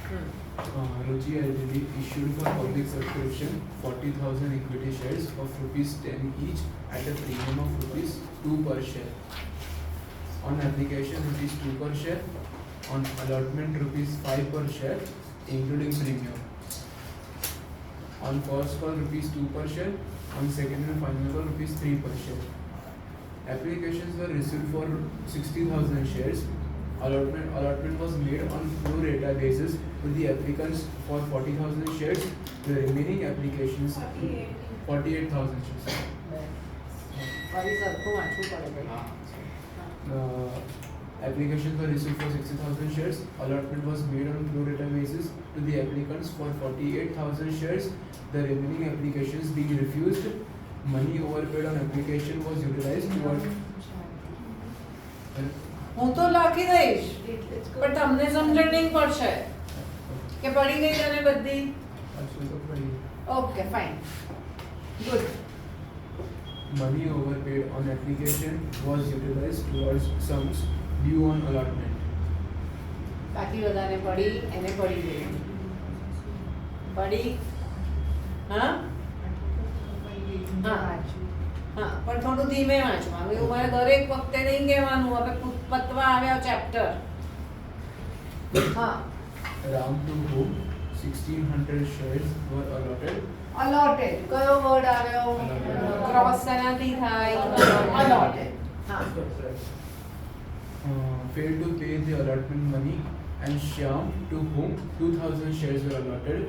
Ruchi Ltd issued for public subscription 40,000 equity shares of rupees 10 each at a premium of rupees 2 per share. On application, rupees 2 per share. On allotment, rupees 5 per share, including premium. On first call, rupees 2 per share. On second and final call, rupees 3 per share. Applications were received for 60,000 shares. Allotment was made on pro rata basis to the applicants for 40,000 shares. The remaining applications 48,000 shares. Applications were received for 60,000 shares. Allotment was made on pro rata basis to the applicants for 48,000 shares. The remaining applications being refused, money overpaid on application was utilized toward. હું તો લખી દઈશ પણ તમને સમજણ પડશે કે પડી ગઈ તને બધી. Okay fine good. Money overpaid on application was utilized towards sums due on allotment. બાકી બધાને પડી એને પડી ગઈ પડી. હા હા હા પણ થોડું ધીમે વાંચવાનું એવું મારે દરેક વખતે નહીં કહેવાનું. હવે પતવા આવ્યા ચેપ્ટર. હા Ram to whom 1,600 shares were allotted. allotted કયો વર્ડ આવ્યો? ક્રોસ એનાથી થાય allotted. હા Failed to pay the allotment money and Shyam to whom 2,000 shares were allotted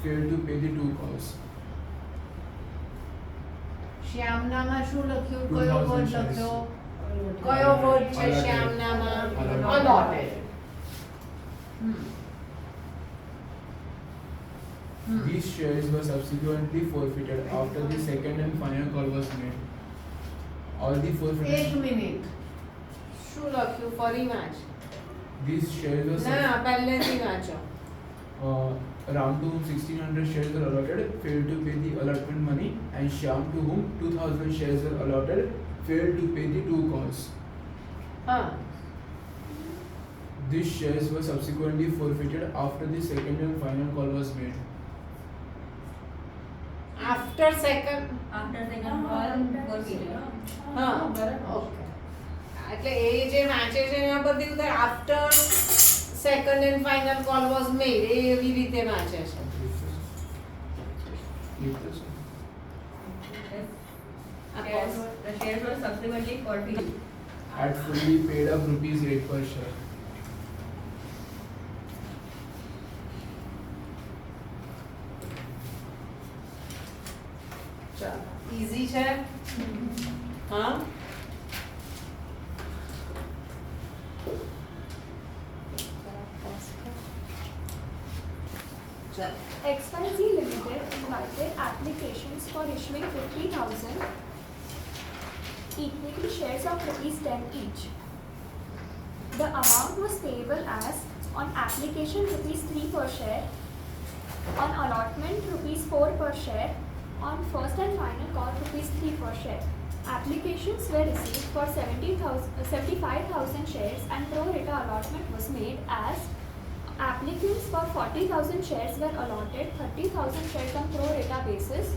failed to pay the 2 calls. શ્યામનામાં શું લખ્યું? 2000 કયો વર્ડ shares. લખ્યો? કયો વર્ડ છે Allotted. શ્યામનામાં? Allotted. allotted. These shares were subsequently forfeited after the second and final call was made. All the એક forfeited. Minute શું લખ્યું? ફરી વાંચ. These shares were ના પહેલેથી વાંચો. Ram to whom 1,600 shares were allotted failed to pay the allotment money and Shyam to whom 2,000 shares were allotted failed to pay the 2 calls. હા These shares were subsequently forfeited after the second and final call was made. After second. હા okay. એટલે એ જે વાંચે છે એના પરથી ઉતર after second and final call was made એ એવી રીતે વાંચે છે. The shares were subsequently forfeited. Had fully paid up rupees 8 per share. ચાલો ઈઝી છે. હા ચાલો XYZ Limited invited applications for issuing 50,000 equity shares of rupees 10 each. The amount was payable as on application rupees 3 per share, on allotment rupees 4 per share, on first and final call rupees 3 per share. Applications were received for 75,000 shares and pro rata allotment was made as applicants for 40,000 shares were allotted 30,000 shares on pro rata basis.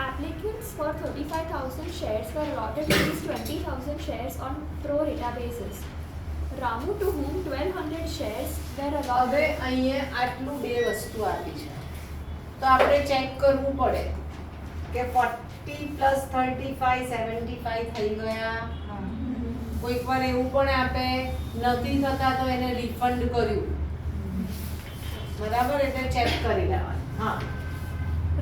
Applicants for 35,000 shares were allotted rupees 20,000 shares on pro rata basis. Ramu to whom 1,200 shares were હવે allotted. અહીંયા આટલું બે વસ્તુ આપી છે તો આપણે check કરવું પડે કે 40 પ્લસ 35 75 થઈ ગયા. કોઈક વાર એવું પણ આપે નથી થતા તો એને રિફંડ કર્યું. બરાબર એટલે ચેક કરી લેવાનું. હા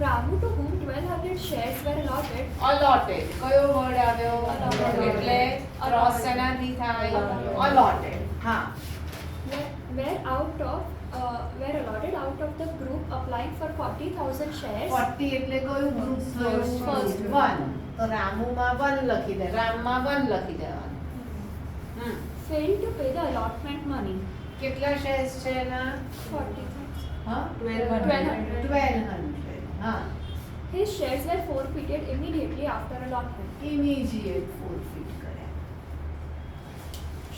Ramu to whom 1,200 shares were allotted. allotted કયો વર્ડ આવ્યો? Allotted. એટલે ક્રોસ એનાથી થાય allotted. હા Were allotted out of the group applying for 40,000 shares. 40 એટલે કયું ગ્રુપ થયું? First. 1 તો રામુમાં 1 લખી દે. રામમાં 1 લખી દેવાનું. Failed to pay the allotment money. કેટલા શેર્સ છે એના? 40,000. હા 1,200. 1,200. હા His shares were forfeited immediately after allotment. Immediate forfeit કર્યા.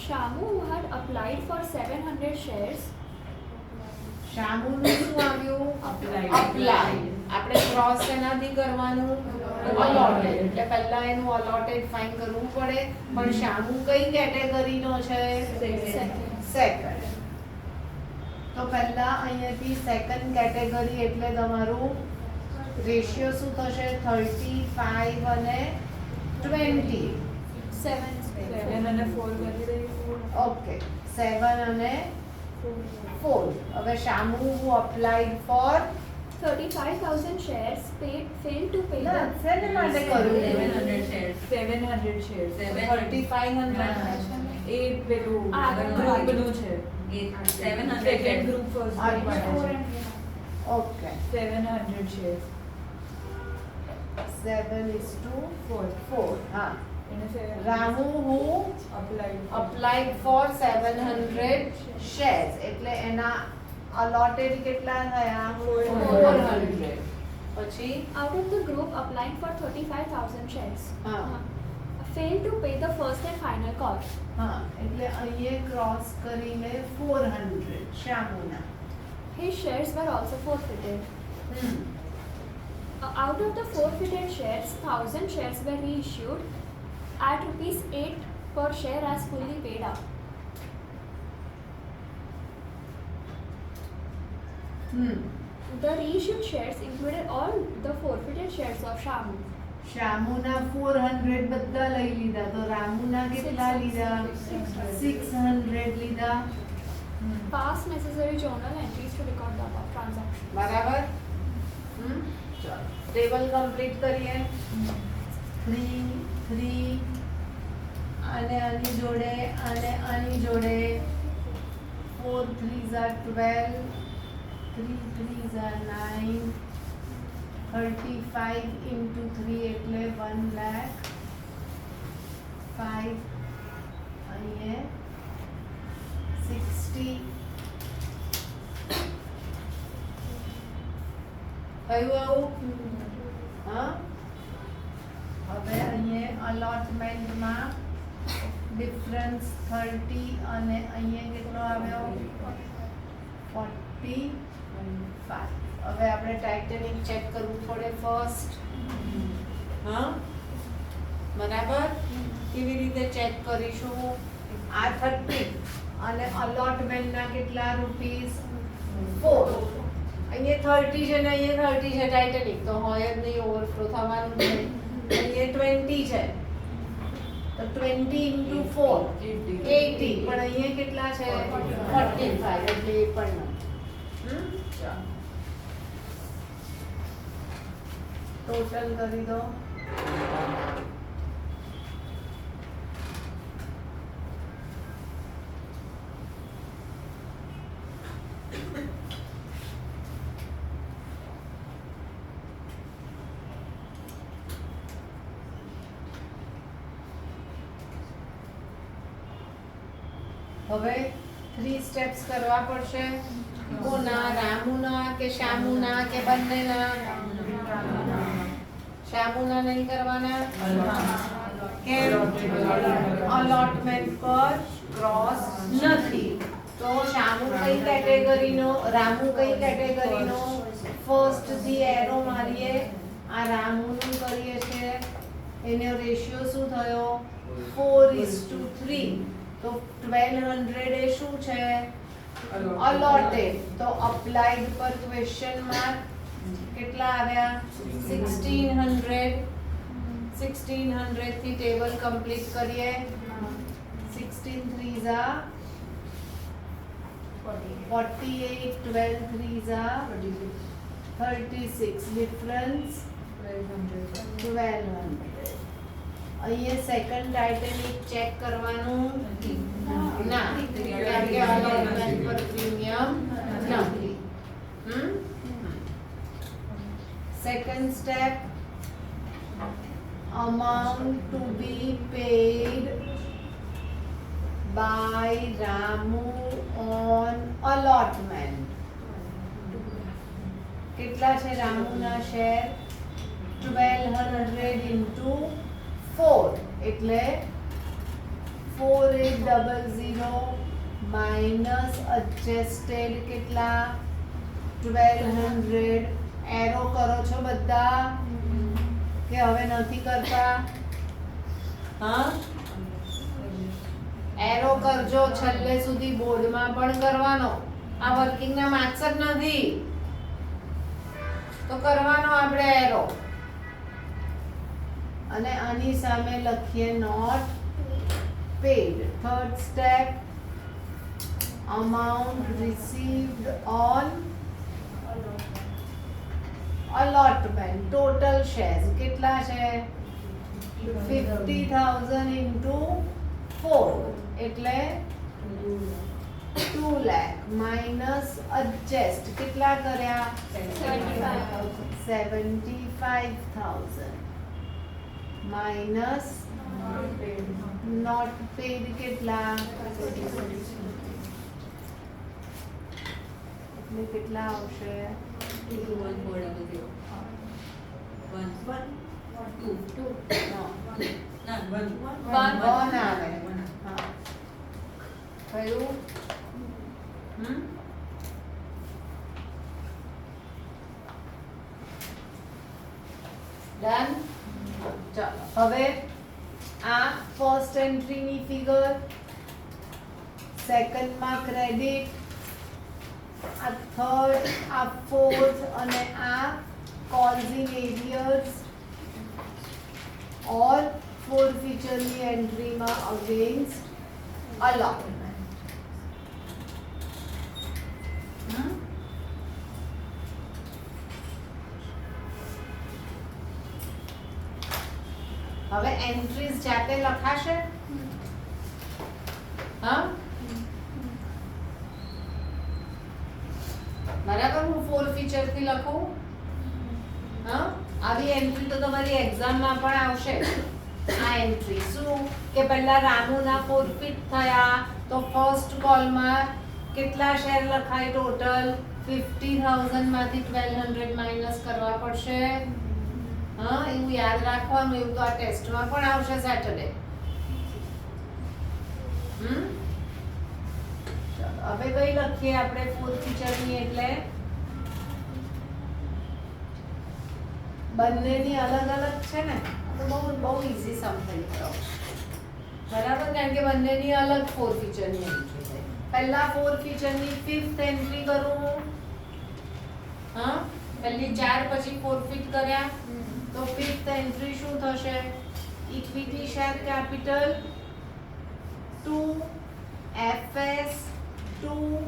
Shamu, who had applied for 700 shares, શામુનું શું આવ્યું? Applied. Applied. આપણે ક્રોસ એનાથી કરવાનું allotted. એટલે પહેલા એનું allotted ફાઇન્ડ કરવું પડે. પણ શામુ કઈ કેટેગરીનો છે? સેકન્ડ. તો પહેલા અહીંયાથી સેકન્ડ કેટેગરી એટલે તમારું રેશિયો શું થશે? 35 અને 20. 7 અને 4 કરી દઈએ. ઓકે 7 અને 4. હવે શામુ who applied for 35,000 shares failed to pay ના the શેને માટે કર્યું? 700 shares. 700 shares. 3500 એ પેલું આ ગ્રુપનું છે. 700 second shares. Group first okay 700 shares. 7:4. હા એને Ramu who applied for 700 shares એટલે એના allotted કેટલા થયા? 400. પછી out of the group applying for 35,000 shares હા failed to pay the first and final cost. હા એટલે અહીંયા ક્રોસ કરીને 400 શામુના. His shares were also forfeited. Out of the forfeited shares, 1,000 shares were reissued at rupees 8 per share as fully paid up. The reissued shares included all the forfeited shares of Shamu. શામુના 400 બધા લઈ લીધા તો રામુના કેટલા લીધા? 600 લીધા. Pass necessary journal entries to record the above transaction. બરાબર? ચાલો table complete કરીએ. 3 3 અને આની જોડે અને આની જોડે 4 3s are 12, 3 3s are 9, 35 into 3 એટલે 1 lakh 5 અહીંયા 60 કયું આવું? હા હવે અહીંયા અલોટમેન્ટમાં ડિફરન્સ 30 અને અહીંયા કેટલો આવ્યો? 45. હવે આપણે ટાઇટનિંગ ચેક કરવું પડે ફર્સ્ટ. હા બરાબર? કેવી રીતે ચેક કરીશું? આ 30 અને અલોટમેન્ટના કેટલા રૂપીસ? 4. અહીંયા 30 છે ને અહીંયા 30 છે ટાઇટનિક તો હોય જ નહીં, ઓવરફ્લો થવાનું છે. અહીંયા 20 છે તો 20 into 4 80 પણ અહીંયા કેટલા છે? 45 એટલે એ પણ નહીં. ટોટલ કરી દો. હવે 3 સ્ટેપ્સ કરવા પડશે. કોના? રામુના કે શામુના કે બંનેના? શામુના નહીં કરવાના કેમ? અલોટમેન્ટ પર ક્રોસ નથી. તો શામુ કઈ કેટેગરીનો? રામુ કઈ કેટેગરીનો? ફર્સ્ટ થી એરો મારીએ. આ રામુનું કરીએ છે એનો રેશિયો શું થયો? 4:3. તો 1200 એ શું છે? allotted. તો applied પર ક્વેશ્ચન માર્ક કેટલા આવ્યા? 1600. 1600 થી ટેબલ કમ્પ્લીટ કરીએ. 16 3s are 48, 12 3s are 36. Difference 1200. અહીંયા સેકન્ડ ટાઇટનિક ચેક કરવાનું ના, કારણ કે અલોટમેન્ટ પર પ્રીમિયમ નથી. Second step, amount to be paid by Ramu on allotment. કેટલા છે રામુના શેર? 1200 into 4 એટલે 4800 માઇનસ adjusted કેટલા? 1200 એરો કરો છો બધા કે હવે નથી કરતા? હા, એરો કરજો છેલ્લે સુધી, બોર્ડમાં પણ કરવાનો. આ વર્કિંગના માર્ક્સ જ નથી તો કરવાનો આપણે એરો. અને આની સામે લખીએ note pad. Third step, amount received on allotment. total shares કેટલા છે? 50,000 into 4 એટલે 2 lakh minus adjust કેટલા કર્યા? 75,000 minus not paid કેટલા? એટલે કેટલા આવશે? 21400. 1 આવે. હા, કયું? ડન. ચાલો હવે આ ફર્સ્ટ એન્ટ્રીની ફિગર, સેકન્ડમાં ક્રેડિટ, આ થર્ડ, આ ફોર્થ અને આ કોલ્સ ઇન એરિયર્સ ઓર ફોરફીચરની એન્ટ્રીમાં અગેન્સ્ટ allotment. હવે એન્ટ્રીઝ જાતે લખાશે? હા, બરાબર. હું ફોર ફીચર થી લખું. હા, આવી એન્ટ્રી તો તમારી એક્ઝામમાં પણ આવશે. આ એન્ટ્રી શું કે પહેલા રામુના ફોરફીટ થયા તો ફર્સ્ટ કોલમાં કેટલા શેર લખાય? ટોટલ 50,000 માંથી 1200 માઈનસ કરવા પડશે. હા, એવું યાદ રાખવાનું. એવું તો આ ટેસ્ટમાં પણ આવશે સેટરડે. ચાલો હવે કઈ લખીએ આપણે ફોર ફીચરની? એટલે બંનેની અલગ અલગ છે ને, તો બહુ ઈઝી સમ થઈ ગયો. બરાબર, કારણ કે બંનેની અલગ ફોર ફીચરની એન્ટ્રી છે. પહેલા ફોર ફીચરની ફિફ્થ એન્ટ્રી કરું. હા, પહેલી 4 પછી ફોરફીટ કર્યા તો ફિફ્થ એન્ટ્રી શું થશે? Equity share capital 2 FS 2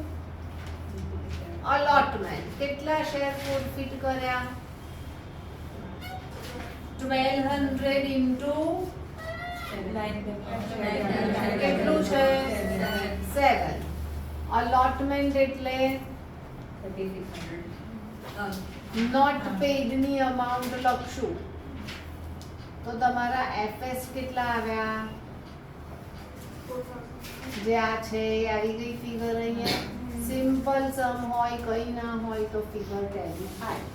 allotment. કેટલા શેર ફોરફીટ કર્યા? 1200 into કેટલું છે? 7. allotment એટલે 3600. નોટ પેડ ની અમાઉન્ટ લખશું તો તમારા FS કેટલા આવ્યા? જે આ છે એ આવી ગઈ ફિગર. અહીંયા સિમ્પલ સમ હોય, કઈ ના હોય તો ફિગર ટેલી થાય.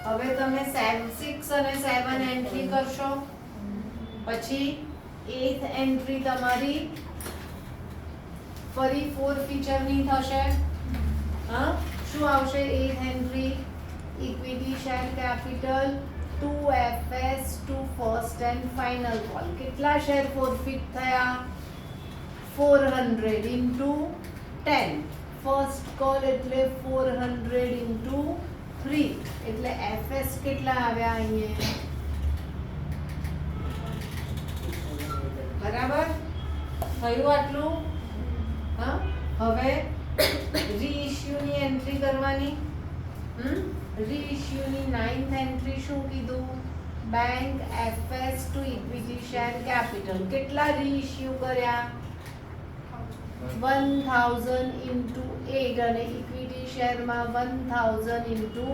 હવે તમે 6 અને 7 એન્ટ્રી કરશો, પછી 8th એન્ટ્રી તમારી ફરી ફોર ફીચરની થશે. હા, શું આવશે 8th entry? Equity share capital 2 FS 2 first and final call. કેટલા શેર ફોરફીટ થયા? 400 into 10. ફર્સ્ટ કોલ એટલે 400 into 3 એટલે FS કેટલા આવ્યા અહીંયા? બરાબર થયું આટલું? હા, હવે રીઇશ્યુની એન્ટ્રી કરવાની. રીઇશ્યુની 9th એન્ટ્રી શું કીધું? Bank FS two equity share capital. કેટલા રીઇશ્યુ કર્યા? 1000 into 8 અને ઇક્વિટી શેરમાં 1000 into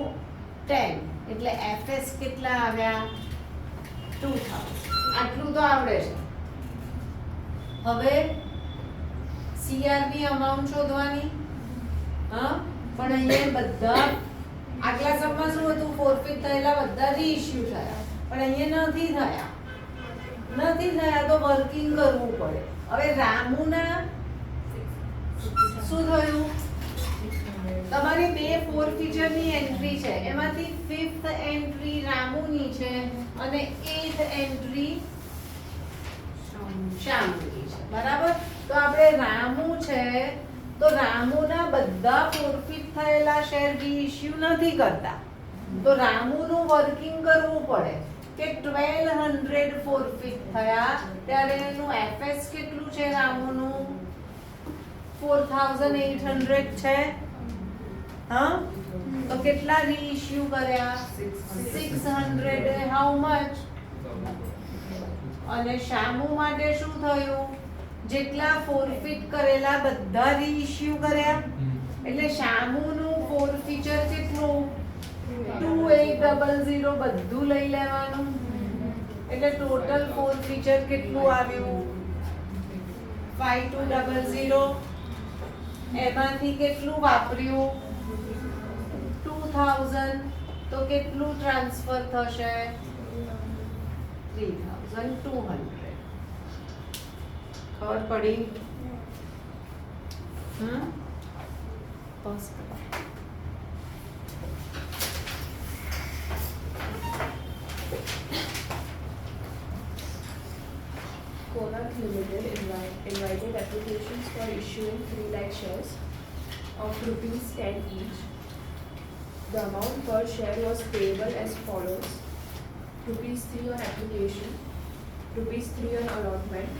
10 એટલે FS કેટલા આવ્યા? 2000. આટલું તો આવડે છે. હવે CR ની અમાઉન્ટ શોધવાની. હા, પણ અહીંયા બધા આગલા સમમાં શું હતું? ફોરફીટ થયેલા બધા રીઇશ્યુ થયા, પણ અહીંયા નથી થયા તો વર્કિંગ કરવું પડે. હવે રામુના શું થયું? તમારી બે ફોર ફીચરની એન્ટ્રી છે, એમાંથી ફિફ્થ એન્ટ્રી રામુની છે અને એથ એન્ટ્રી શ્યામની છે, બરાબર? તો આપણે રામુ છે તો રામુના બધા ફોરફિટ થયેલા શેર રીઇશ્યુ નથી કરતા, તો રામુનું વર્કિંગ કરવું પડે કે 1200 ફોરફિટ થયા ત્યારે એનું એફએસ કેટલું છે રામુનું? 4800 છે. હા, તો કેટલા રીઇશ્યુ કર્યા? 600. How much? અને શામુ માટે શું થયું? જેટલા ફોરફિટ કરેલા બધા રીઇશ્યુ કર્યા, એટલે શામુનું ફોરફીચર કેટલું? 2800 બધું લઈ લેવાનું, એટલે ટોટલ ફોરફીચર કેટલું આવ્યું? 5200. એમાંથી કેટલું વાપર્યું? 2000. તો કેટલું ટ્રાન્સફર થશે? 3200. ખબર પડી? Konak Limited invited applications for issuing 3 lakh shares of rupees 10 each. The amount per share was payable as follows: rupees 3 on application, rupees 3 on allotment,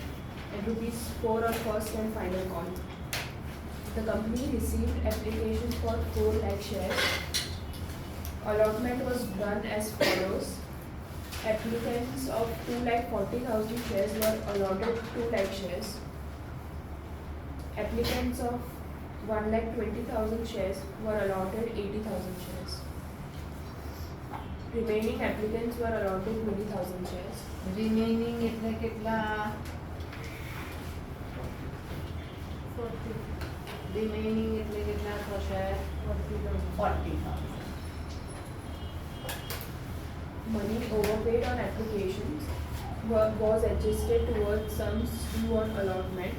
and rupees 4 on first and final call. The company received applications for 4 lakh shares. Allotment was done as follows: applicants of 2,40,000 shares were allotted 2 lakh shares. Applicants of 1,20,000 shares were allotted 80,000 shares. Remaining applicants were allotted 20,000 shares. Remaining એટલે કેટલા? Remaining એટલે કેટલા થશે? 40,000. Money overpaid on applications was adjusted towards sums due on allotment,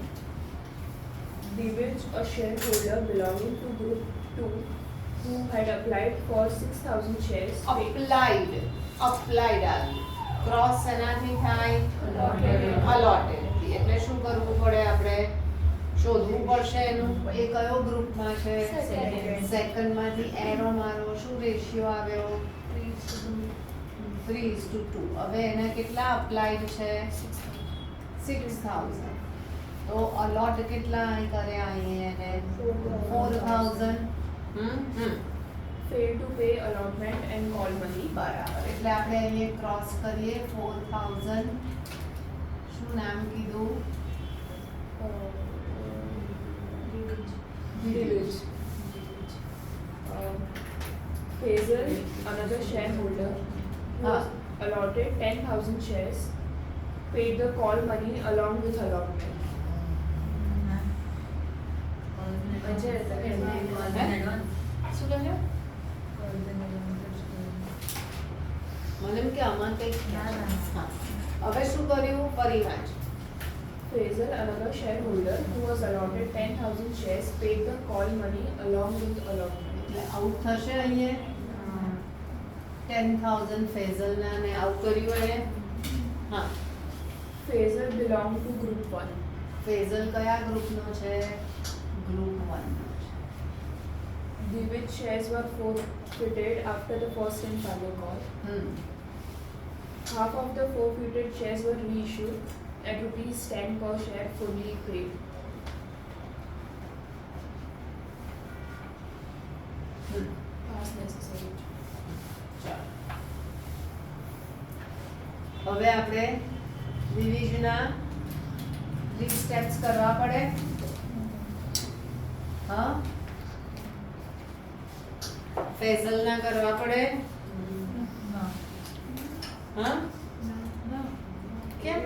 which a shareholder belonging to Group 2 who had applied for 6,000 shares applied આવી. Cross એનાથી થાય? Allotted. એટલે શું કરવું પડે? આપણે શોધવું પડશે એનું એ કયો ગ્રુપમાં છે? સેકન્ડમાંથી એરો મારો. શું રેશિયો આવ્યો? 3:2. હવે એને કેટલા અપ્લાઈડ છે? 6000. તો અલોટ કેટલા અહીં કર્યા? અહીં એને 4000. failed to pay allotment and call money. બરાબર. એટલે આપણે અહીંયા ક્રોસ કરીએ. 4000. શું નામ કીધું? Divij. Faisal, another shareholder, was allotted 10,000 shares, paid the call money along with allotment. શું કહ્યું? મને એમ કે આમાં કંઈક હા. હવે શું કર્યું? ફરી વાંચ. Faisal, another shareholder, who was allotted 10,000 shares, paid the call money along with allotment. એટલે આઉટ થશે અહીંયા 10,000 ફેઝલના ને આઉટ કર્યું એને. હા, Faisal belonged to Group 1. Phrasal કયા ગ્રુપનો છે? ગ્રુપ 1 નો છે. Divij shares were forfeited after the first and final call. Half of the forfeited shares were reissued at rupees 10 per share, fully paid. Pass necessary. ચાલો. હવે આપણે ડિવિઝનના 3 steps કરવા પડે. હા, ફેઝલના કરવા પડે. હા, કેમ?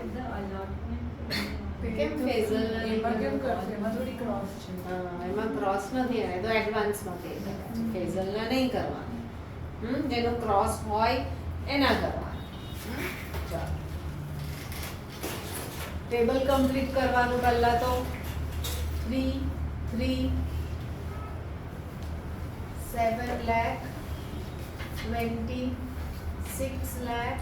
કેમ ફેઝલના નહીં કરવા? હા, એમાં ક્રોસ નથી આવે તો એડવાન્સમાં પે કરાય. ફેઝલના નહીં કરવાનું. જેનું ક્રોસ હોય એના કરવાનું. ચાલો, ટેબલ કમ્પ્લીટ કરવાનું. પહેલા તો 3 3 7 lakh 26 lakh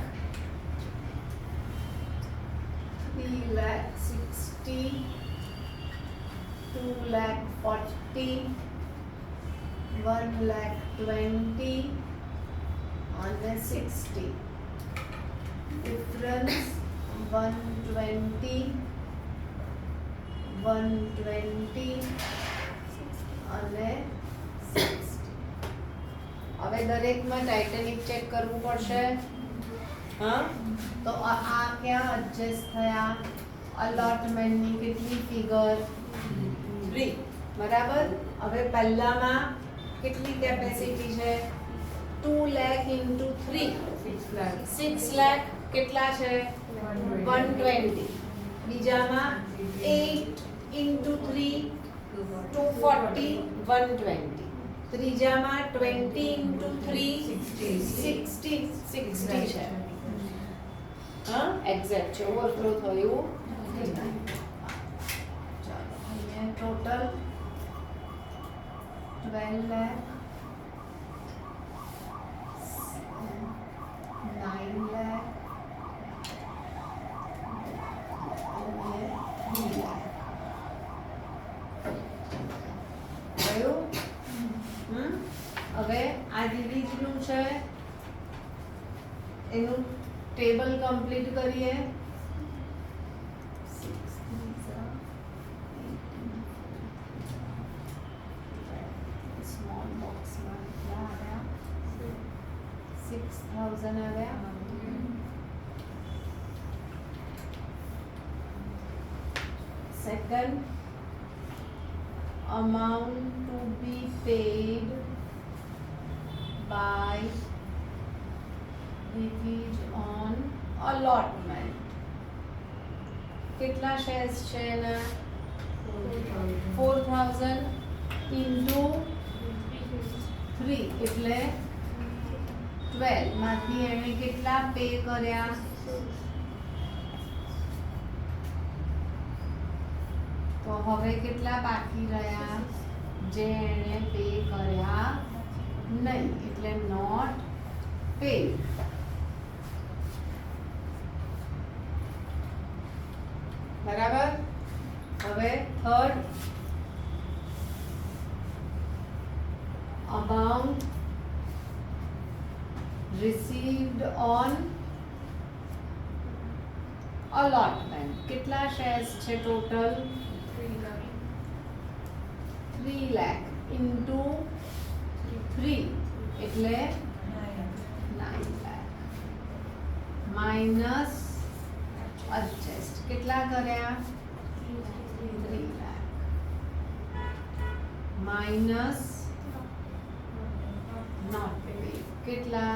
3 lakh 60 2 lakh 40 1 lakh 20 and 60 difference 120 120 અને 60 હવે દરેકમાં ટાઇટેનિક ચેક કરવું પડશે હા તો આ ક્યાં એડજસ્ટ થયા અલોટમેન્ટની કેટલી ફિગર 3 બરાબર હવે પહેલામાં કેટલી કેપેસિટી છે 2 lakh into 3 6 lakh કેટલા છે 120 બીજામાં 8 into 3 240 120 ત્રીજામાં 20 into 3 60 છે હા એક્ઝેક્ટ છે ઓવરફ્લો થયું નહીં. ચાલો અહીંયા ટોટલ 12 lakh 9 lakh અને 3 lakh થયું હવે આ ડિવિઝનું છે એનું ટેબલ કમ્પ્લીટ કરીએ સ્મોલ બોક્સમાં કેટલા આવ્યા 6000 આવ્યા second amount to be paid by Dividend on allotment કેટલા શેર્સ છે એના 4000 into 3 એટલે 12 માંથી એણે કેટલા પે કર્યા તો હવે કેટલા બાકી રહ્યા જે એણે પે કર્યા નહીં એટલે નોટ પેડ બરાબર હવે third amount received on allotment કેટલા શેર્સ છે ટોટલ 3 lakh into 3 એટલે 9 lakh minus adjust કેટલા કર્યા 3 lakh minus not paid કેટલા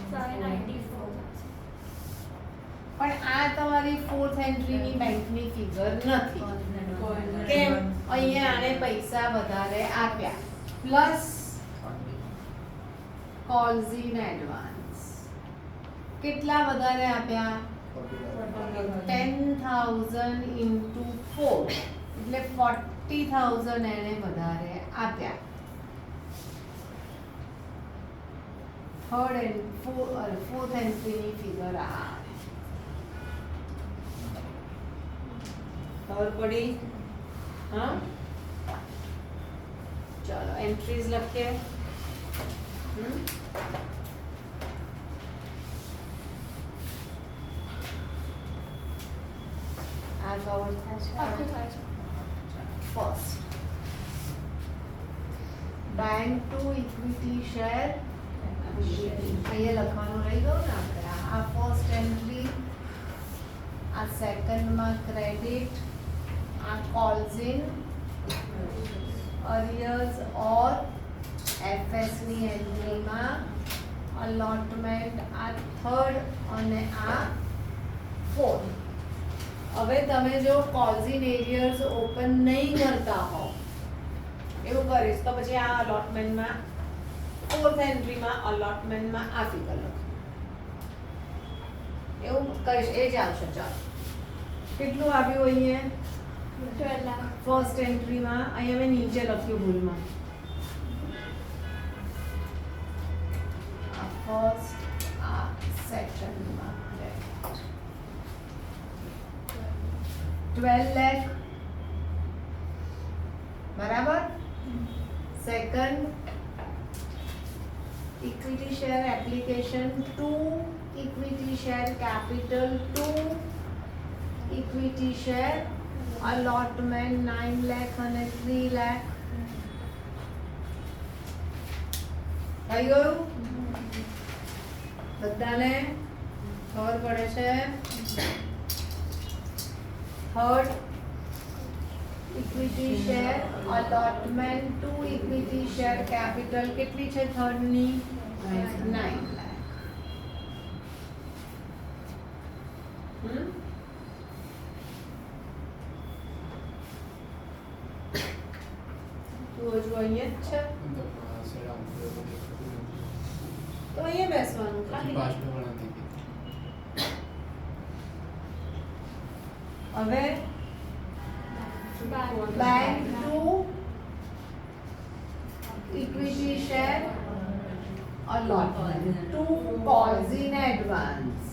594. પણ આ તમારી ફોર્થ એન્ટ્રીની બેંકની ફિગર નથી કેમ અહીંયા આને પૈસા વધારે આપ્યા પ્લસ કોલ્સ ઇન એડવાન્સ કેટલા વધારે આપ્યા 10000 into 4 એટલે 40000 એને વધારે આપ્યા થર્ડ એન્ડ ફોર્થ એન્ટ્રીની ફિગર આ ખબર પડી હા ચલો એન્ટ્રીઝ લખીએ આ કવર આખું થાય થાય છે. છે first bank two equity share અહીંયા લખવાનું રહી ગયું ને આપણે આ ફર્સ્ટ એન્ટ્રી આ સેકન્ડમાં ક્રેડિટ આ કોલ્સ ઇન અરિયર્સ ઓર એફએસની એન્ટ્રીમાં અલોટમેન્ટ આ થર્ડ અને આ ફોર્થ હવે તમે જો કોલ્સ ઇન એરિયર્સ ઓપન નહીં કરતા હો એવું કરીશ તો પછી આ અલોટમેન્ટમાં ફોર્થ એન્ટ્રીમાં અલોટમેન્ટમાં આ ફિગર લખો એવું કરીશ એ જ આવશે ચાલો કેટલું આવ્યું અહીંયા 12 lakh. ફર્સ્ટ એન્ટ્રીમાં અહીંયા મેં નીચે લખ્યું ભૂલમાં આ ફર્સ્ટ આ સેકન્ડમાં 12 lakh બરાબર second equity share application 2 equity share capital 2 equity share allotment 9 lakh અને 3 lakh થઈ ગયું બધાને ખબર પડે છે third equity share allotment 2 equity share capital કેટલી છે થર્ડ ની 9 lakh તો જો અહીંયા જ છે તો અહીંયા બેસવાનું ખાલી હવે bank 2 equity share allotment 2 calls in advance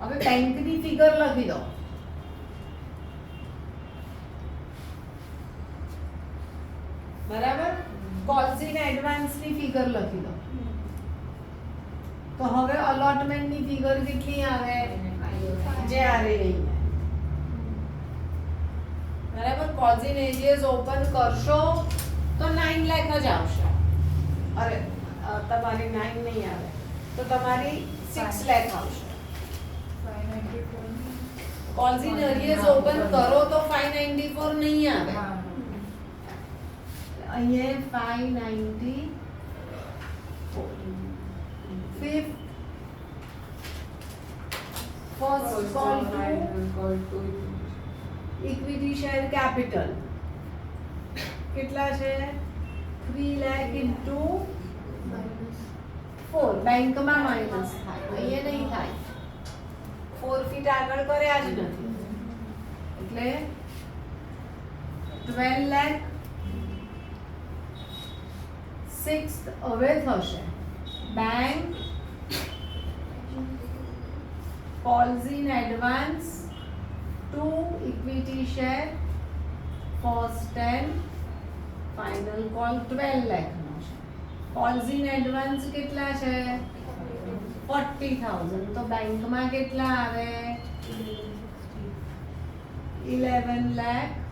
હવે બેંક ની ફિગર લખી દો બરાબર કોલ્સ ઇન એડવાન્સ ની ફિગર લખી દો તો હવે allotment ની ફિગર કેટલી આવે જે આ રહી બરાબર કોલ્સ ઇન એરિયાઝ ઓપન કરશો તો 9 લાખ જ આવશે અરે તમારી 9 નહીં આવે તો તમારી 6 લાખ આવશે કોલ્સ ઇન એરિયાઝ ઓપન કરો તો 594 નહીં આવે અહીંયા 594 fifth first call to equity share capital કેટલા છે 3 લાખ ઇન્ટુ 4 બેંકમાં માઇનસ થાય અહીંયા નહીં થાય 4 ફીટ આગળ કર્યા જ નથી એટલે 12 લાખ સિક્સ્થ હવે થશે bank calls in advance 2 equity share first and final call 12 lakh નો છે calls in advance કેટલા છે 40000 તો બેંકમાં કેટલા આવે 11 lakh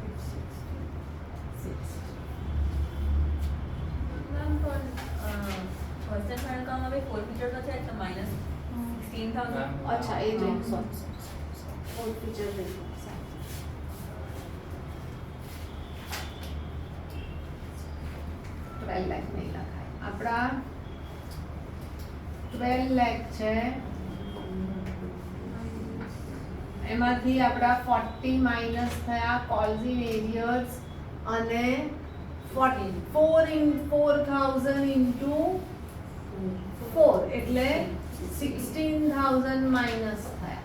ફર્સ્ટ એન્ડ કામ હવે ફોર્ફીચર તો છે તો માઈનસ 16000 અચ્છા એ જ સોરી ઓલ ફીચર લખો 12 લાખ નહીં લખાય આપણા 12 લાખ છે એમાંથી આપણા 40 માઈનસ થયા કોલ્સ ઇન એરિયર્સ અને 4 in 4000 into 4 એટલે 16000 માઈનસ થયા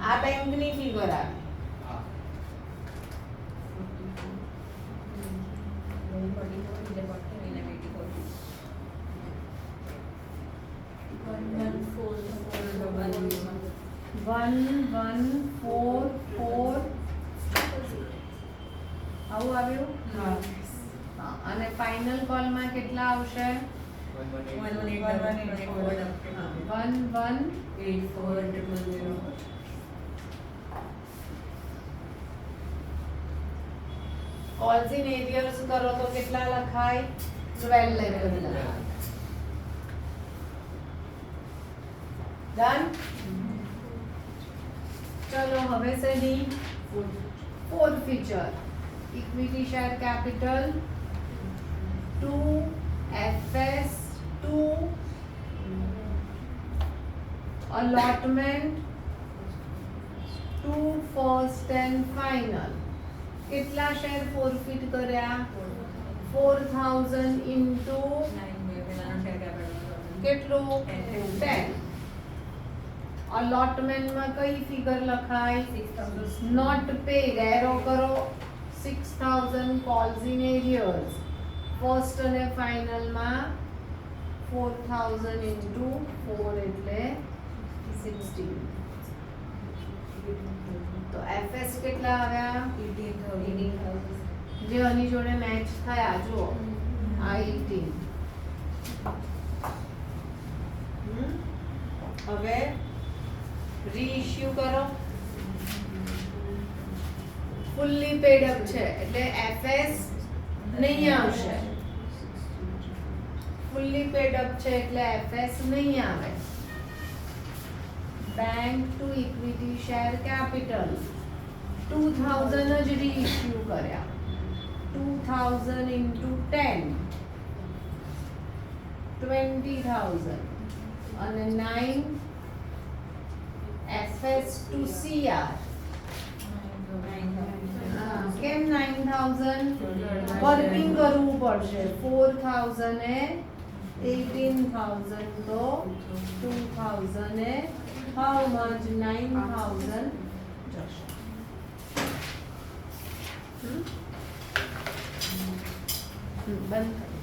આ બેંકની ફિગર આવી વન 4 4 આવું આવ્યું હા અને ફાઇનલ કોલમાં કેટલા આવશે 118400 કોલ્સ ઇન એરિયર્સ કરો તો કેટલા લખાય 12 લખાય ડન ચલો હવે સેની forfeiture equity share capital 2 FS 2 allotment 2 first and final કેટલા શેર ફોરફિટ કર્યા 4000 into કેટલું 10 અલોટમેન્ટમાં કઈ ફિગર લખાય 6,000. નોટ પેડ એરો કરો 6000 કોલ્સ ઇન એરિયર્સ ફર્સ્ટ અને ફાઇનલમાં 4000 ઇન્ટુ 4 એટલે 16 તો એફએસ કેટલા આવ્યા 18,000. જે આની જોડે મેચ થયા જુઓ આ 18 હવે રીઇશ્યુ કરો ફુલ્લી પેડ અપ છે એટલે એફએસ નહીં આવશે ફુલ્લી પેડ અપ છે એટલે એફએસ નહીં આવે bank two equity share capital 2000 જ રીઇશ્યુ કર્યા 2000 into 10 20,000 અને 9 FS to CR કેમ 9,000 વર્કિંગ કરવું પડશે 4,000 એ 18,000 તો 2,000 એ how much 9,000 જશે બંધ